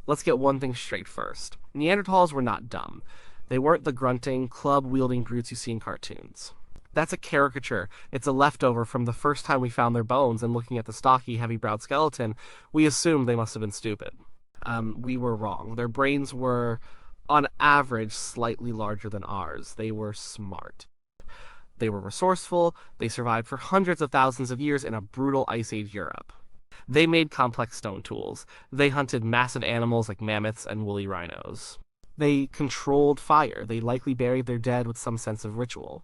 Let's get one thing straight first. Neanderthals were not dumb. They weren't the grunting, club-wielding brutes you see in cartoons. That's a caricature. It's a leftover from the first time we found their bones, and looking at the stocky, heavy-browed skeleton, we assumed they must have been stupid. We were wrong. Their brains were, on average, slightly larger than ours. They were smart. They were resourceful. They survived for hundreds of thousands of years in a brutal Ice Age Europe. They made complex stone tools. They hunted massive animals like mammoths and woolly rhinos. They controlled fire. They likely buried their dead with some sense of ritual.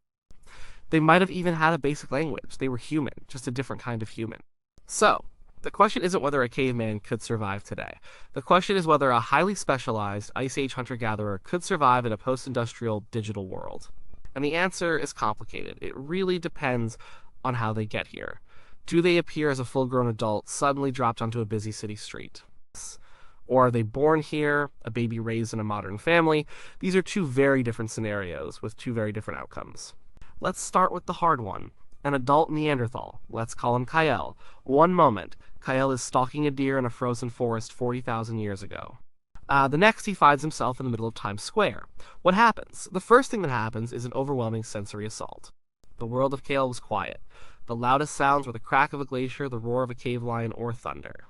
They might have even had a basic language. They were human, just a different kind of human. So, the question isn't whether a caveman could survive today. The question is whether a highly specialized Ice Age hunter-gatherer could survive in a post-industrial digital world. And the answer is complicated. It really depends on how they get here. Do they appear as a full-grown adult suddenly dropped onto a busy city street? Or are they born here, a baby raised in a modern family? These are two very different scenarios with two very different outcomes. Let's start with the hard one. An adult Neanderthal. Let's call him Kyle. One moment, Kyle is stalking a deer in a frozen forest 40,000 years ago. The next, he finds himself in the middle of Times Square. What happens? The first thing that happens is an overwhelming sensory assault. The world of Kale was quiet. The loudest sounds were the crack of a glacier, the roar of a cave lion, or thunder.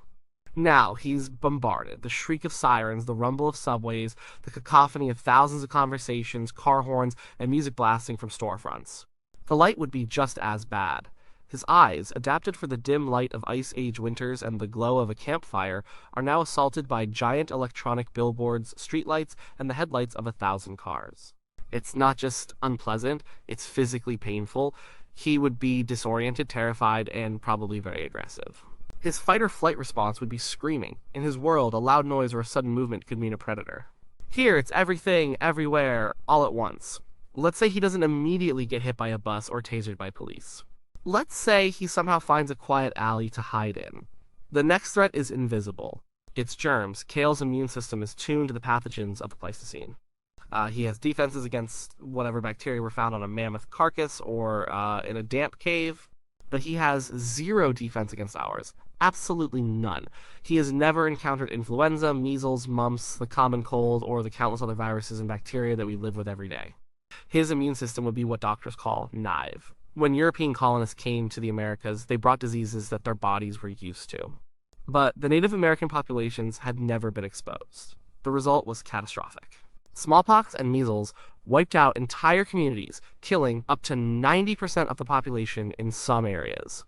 Now he's bombarded. The shriek of sirens, the rumble of subways, the cacophony of thousands of conversations, car horns, and music blasting from storefronts. The light would be just as bad. His eyes, adapted for the dim light of Ice Age winters and the glow of a campfire, are now assaulted by giant electronic billboards, streetlights, and the headlights of 1,000 cars. It's not just unpleasant, it's physically painful. He would be disoriented, terrified, and probably very aggressive. His fight-or-flight response would be screaming. In his world, a loud noise or a sudden movement could mean a predator. Here, it's everything, everywhere, all at once. Let's say he doesn't immediately get hit by a bus or tasered by police. Let's say he somehow finds a quiet alley to hide in. The next threat is invisible. It's germs. Kale's immune system is tuned to the pathogens of the Pleistocene. He has defenses against whatever bacteria were found on a mammoth carcass or in a damp cave, but he has zero defense against ours. Absolutely none. He has never encountered influenza, measles, mumps, the common cold, or the countless other viruses and bacteria that we live with every day. His immune system would be what doctors call naive. When European colonists came to the Americas, they brought diseases that their bodies were used to. But the Native American populations had never been exposed. The result was catastrophic. Smallpox and measles wiped out entire communities, killing up to 90% of the population in some areas.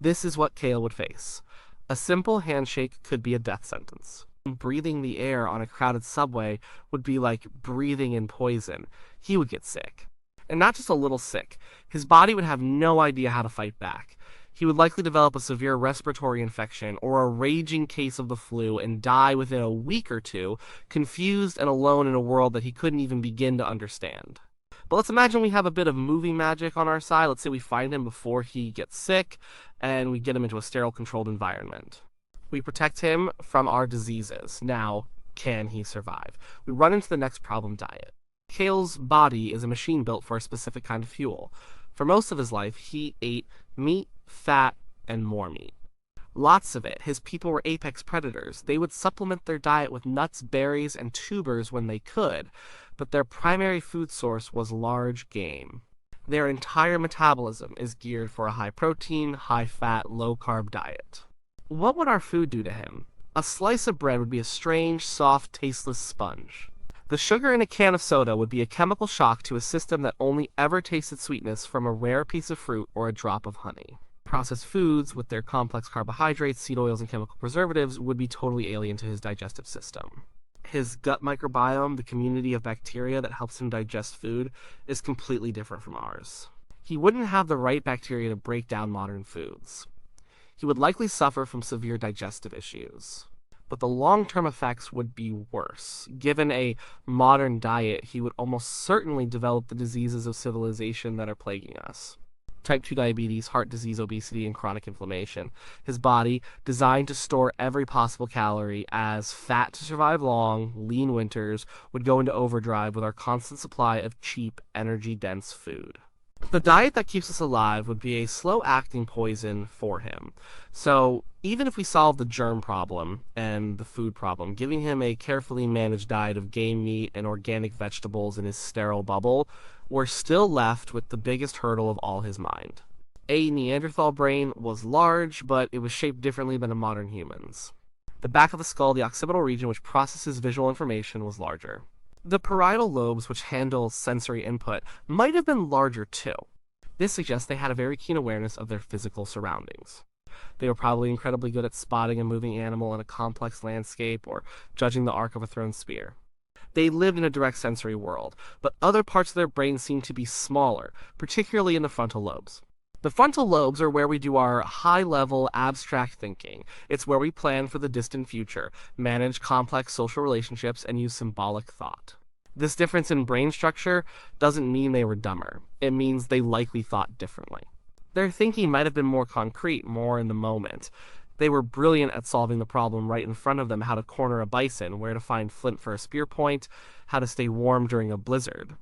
This is what Kale would face. A simple handshake could be a death sentence. Breathing the air on a crowded subway would be like breathing in poison. He would get sick. And not just a little sick. His body would have no idea how to fight back. He would likely develop a severe respiratory infection or a raging case of the flu and die within a week or two, confused and alone in a world that he couldn't even begin to understand. But let's imagine we have a bit of movie magic on our side. Let's say we find him before he gets sick, and we get him into a sterile, controlled environment. We protect him from our diseases. Now, can he survive? We run into the next problem: diet. Kale's body is a machine built for a specific kind of fuel. For most of his life, he ate meat, fat, and more meat. Lots of it. His people were apex predators. They would supplement their diet with nuts, berries, and tubers when they could, but their primary food source was large game. Their entire metabolism is geared for a high-protein, high-fat, low-carb diet. What would our food do to him? A slice of bread would be a strange, soft, tasteless sponge. The sugar in a can of soda would be a chemical shock to a system that only ever tasted sweetness from a rare piece of fruit or a drop of honey. Processed foods, with their complex carbohydrates, seed oils, and chemical preservatives, would be totally alien to his digestive system. His gut microbiome, the community of bacteria that helps him digest food, is completely different from ours. He wouldn't have the right bacteria to break down modern foods. He would likely suffer from severe digestive issues. But the long-term effects would be worse. Given a modern diet, he would almost certainly develop the diseases of civilization that are plaguing us. Type 2 diabetes, heart disease, obesity, and chronic inflammation. His body, designed to store every possible calorie as fat to survive long, lean winters, would go into overdrive with our constant supply of cheap, energy-dense food. The diet that keeps us alive would be a slow-acting poison for him. So, even if we solve the germ problem and the food problem, giving him a carefully managed diet of game meat and organic vegetables in his sterile bubble, we're still left with the biggest hurdle of all his mind. A Neanderthal brain was large, but it was shaped differently than a modern human's. The back of the skull, the occipital region which processes visual information, was larger. The parietal lobes, which handle sensory input, might have been larger too. This suggests they had a very keen awareness of their physical surroundings. They were probably incredibly good at spotting a moving animal in a complex landscape or judging the arc of a thrown spear. They lived in a direct sensory world, but other parts of their brain seemed to be smaller, particularly in the frontal lobes. The frontal lobes are where we do our high-level abstract thinking. It's where we plan for the distant future, manage complex social relationships, and use symbolic thought. This difference in brain structure doesn't mean they were dumber. It means they likely thought differently. Their thinking might have been more concrete, more in the moment. They were brilliant at solving the problem right in front of them: how to corner a bison, where to find flint for a spear point, how to stay warm during a blizzard.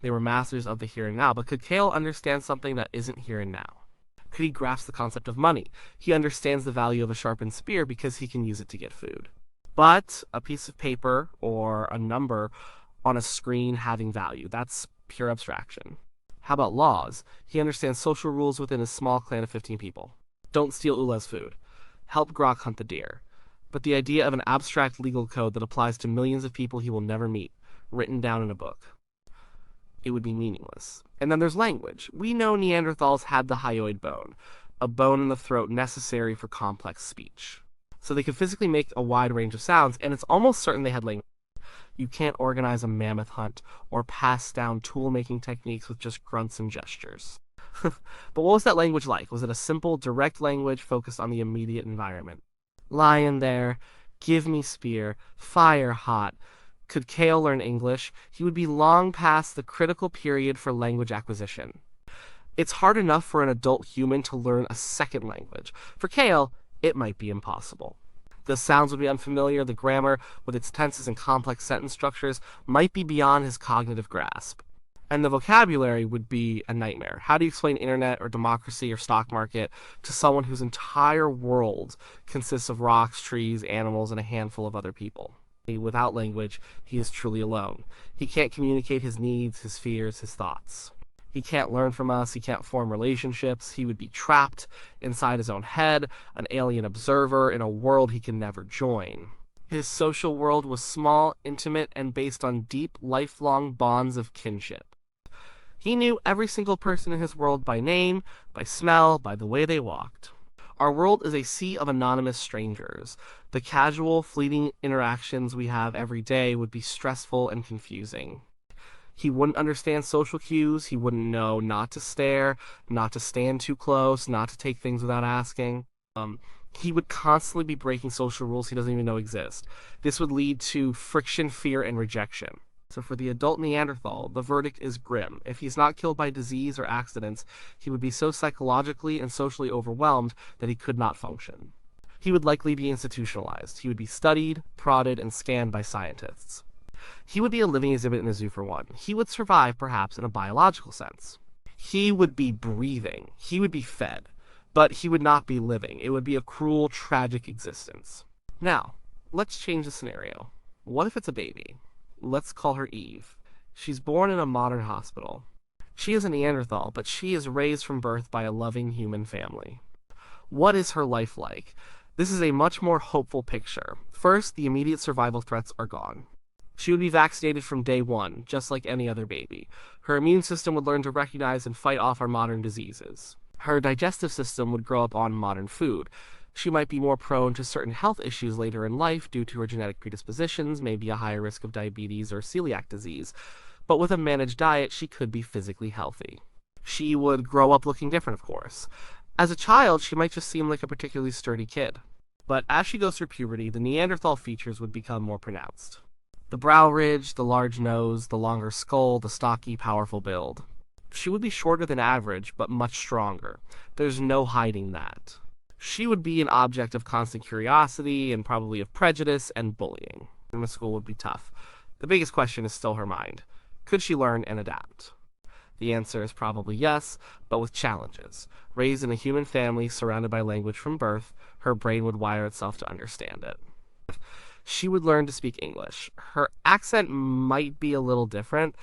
They were masters of the here and now, but could Kale understand something that isn't here and now? Could he grasp the concept of money? He understands the value of a sharpened spear because he can use it to get food. But a piece of paper or a number on a screen having value, that's pure abstraction. How about laws? He understands social rules within a small clan of 15 people. Don't steal Ula's food. Help Grok hunt the deer. But the idea of an abstract legal code that applies to millions of people he will never meet, written down in a book, it would be meaningless. And then there's language. We know Neanderthals had the hyoid bone, a bone in the throat necessary for complex speech. So they could physically make a wide range of sounds, and it's almost certain they had language. You can't organize a mammoth hunt or pass down tool-making techniques with just grunts and gestures. But what was that language like? Was it a simple, direct language focused on the immediate environment? Lion there, give me spear, fire hot. Could Kale learn English? He would be long past the critical period for language acquisition. It's hard enough for an adult human to learn a second language. For Kale, it might be impossible. The sounds would be unfamiliar, the grammar, with its tenses and complex sentence structures, might be beyond his cognitive grasp. And the vocabulary would be a nightmare. How do you explain internet or democracy or stock market to someone whose entire world consists of rocks, trees, animals, and a handful of other people? Without language, he is truly alone. He can't communicate his needs, his fears, his thoughts. He can't learn from us, he can't form relationships, he would be trapped inside his own head, an alien observer in a world he can never join. His social world was small, intimate, and based on deep, lifelong bonds of kinship. He knew every single person in his world by name, by smell, by the way they walked. Our world is a sea of anonymous strangers. The casual, fleeting interactions we have every day would be stressful and confusing. He wouldn't understand social cues. He wouldn't know not to stare, not to stand too close, not to take things without asking. He would constantly be breaking social rules he doesn't even know exist. This would lead to friction, fear, and rejection. So for the adult Neanderthal, the verdict is grim. If he's not killed by disease or accidents, he would be so psychologically and socially overwhelmed that he could not function. He would likely be institutionalized. He would be studied, prodded, and scanned by scientists. He would be a living exhibit in a zoo for one. He would survive, perhaps, in a biological sense. He would be breathing. He would be fed. But he would not be living. It would be a cruel, tragic existence. Now, let's change the scenario. What if it's a baby? Let's call her Eve. She's born in a modern hospital. She is a Neanderthal, but she is raised from birth by a loving human family. What is her life like? This is a much more hopeful picture. First, the immediate survival threats are gone. She would be vaccinated from day one, just like any other baby. Her immune system would learn to recognize and fight off our modern diseases. Her digestive system would grow up on modern food. She might be more prone to certain health issues later in life due to her genetic predispositions, maybe a higher risk of diabetes or celiac disease. But with a managed diet, she could be physically healthy. She would grow up looking different, of course. As a child, she might just seem like a particularly sturdy kid. But as she goes through puberty, the Neanderthal features would become more pronounced. The brow ridge, the large nose, the longer skull, the stocky, powerful build. She would be shorter than average, but much stronger. There's no hiding that. She would be an object of constant curiosity and probably of prejudice and bullying. The school would be tough. The biggest question is still her mind. Could she learn and adapt? The answer is probably yes, but with challenges. Raised in a human family surrounded by language from birth, her brain would wire itself to understand it. She would learn to speak English. Her accent might be a little different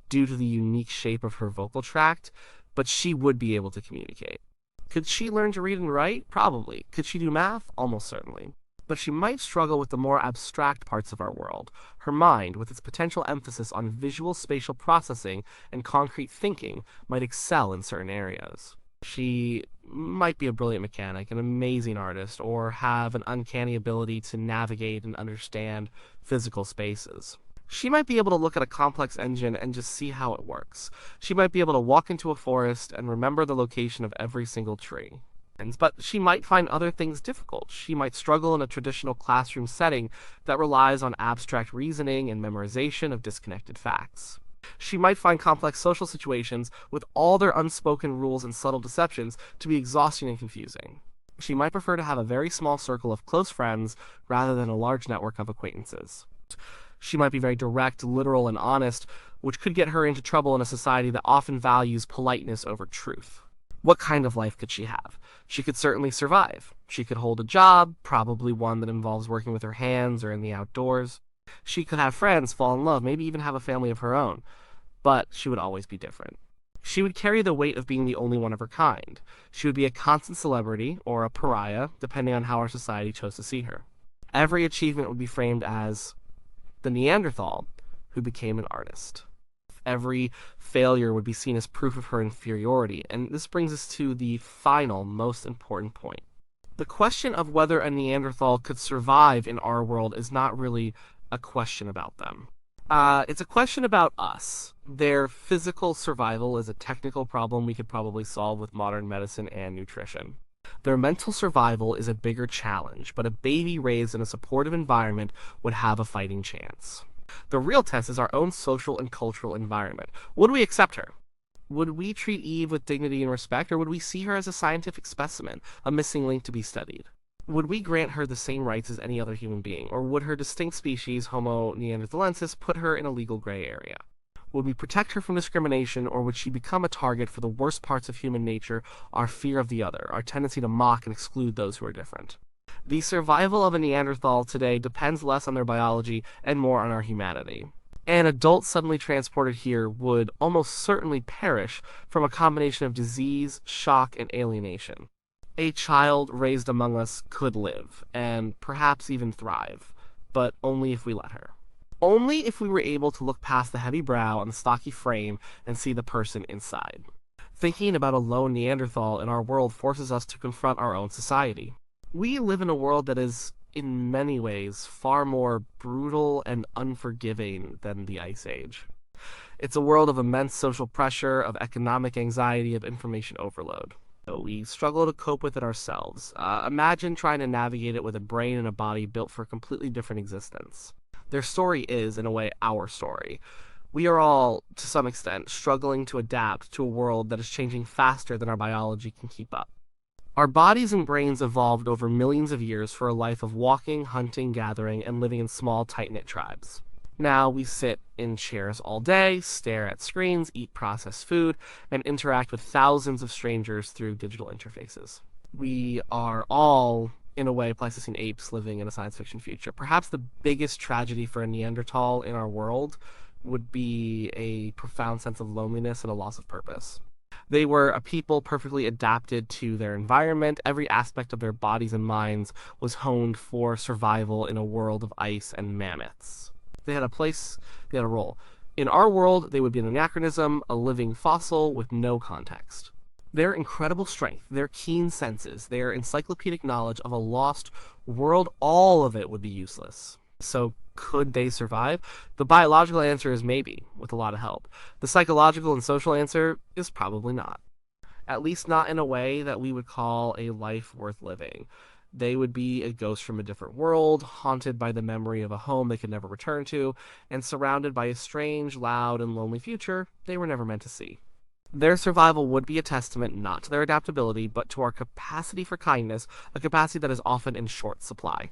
due to the unique shape of her vocal tract, but she would be able to communicate. Could she learn to read and write? Probably. Could she do math? Almost certainly. But she might struggle with the more abstract parts of our world. Her mind, with its potential emphasis on visual spatial processing and concrete thinking, might excel in certain areas. She might be a brilliant mechanic, an amazing artist, or have an uncanny ability to navigate and understand physical spaces. She might be able to look at a complex engine and just see how it works. She might be able to walk into a forest and remember the location of every single tree. But she might find other things difficult. She might struggle in a traditional classroom setting that relies on abstract reasoning and memorization of disconnected facts. She might find complex social situations with all their unspoken rules and subtle deceptions to be exhausting and confusing. She might prefer to have a very small circle of close friends rather than a large network of acquaintances. She might be very direct, literal, and honest, which could get her into trouble in a society that often values politeness over truth. What kind of life could she have? She could certainly survive. She could hold a job, probably one that involves working with her hands or in the outdoors. She could have friends, fall in love, maybe even have a family of her own. But she would always be different. She would carry the weight of being the only one of her kind. She would be a constant celebrity, or a pariah, depending on how our society chose to see her. Every achievement would be framed as the Neanderthal who became an artist. Every failure would be seen as proof of her inferiority, and this brings us to the final, most important point. The question of whether a Neanderthal could survive in our world is not really a question about them. It's a question about us. Their physical survival is a technical problem we could probably solve with modern medicine and nutrition. Their mental survival is a bigger challenge, but a baby raised in a supportive environment would have a fighting chance. The real test is our own social and cultural environment. Would we accept her? Would we treat Eve with dignity and respect, or would we see her as a scientific specimen, a missing link to be studied? Would we grant her the same rights as any other human being, or would her distinct species, Homo neanderthalensis, put her in a legal gray area? Would we protect her from discrimination, or would she become a target for the worst parts of human nature, our fear of the other, our tendency to mock and exclude those who are different? The survival of a Neanderthal today depends less on their biology and more on our humanity. An adult suddenly transported here would almost certainly perish from a combination of disease, shock, and alienation. A child raised among us could live, and perhaps even thrive, but only if we let her. Only if we were able to look past the heavy brow and the stocky frame and see the person inside. Thinking about a lone Neanderthal in our world forces us to confront our own society. We live in a world that is, in many ways, far more brutal and unforgiving than the Ice Age. It's a world of immense social pressure, of economic anxiety, of information overload. We struggle to cope with it ourselves. Imagine trying to navigate it with a brain and a body built for a completely different existence. Their story is, in a way, our story. We are all, to some extent, struggling to adapt to a world that is changing faster than our biology can keep up. Our bodies and brains evolved over millions of years for a life of walking, hunting, gathering, and living in small, tight-knit tribes. Now we sit in chairs all day, stare at screens, eat processed food, and interact with thousands of strangers through digital interfaces. We are all, in a way, Pleistocene apes living in a science fiction future. Perhaps the biggest tragedy for a Neanderthal in our world would be a profound sense of loneliness and a loss of purpose. They were a people perfectly adapted to their environment. Every aspect of their bodies and minds was honed for survival in a world of ice and mammoths. They had a place, they had a role. In our world, they would be an anachronism, a living fossil with no context. Their incredible strength, their keen senses, their encyclopedic knowledge of a lost world, all of it would be useless. So could they survive? The biological answer is maybe, with a lot of help. The psychological and social answer is probably not. At least not in a way that we would call a life worth living. They would be a ghost from a different world, haunted by the memory of a home they could never return to, and surrounded by a strange, loud, and lonely future they were never meant to see. Their survival would be a testament not to their adaptability, but to our capacity for kindness, a capacity that is often in short supply.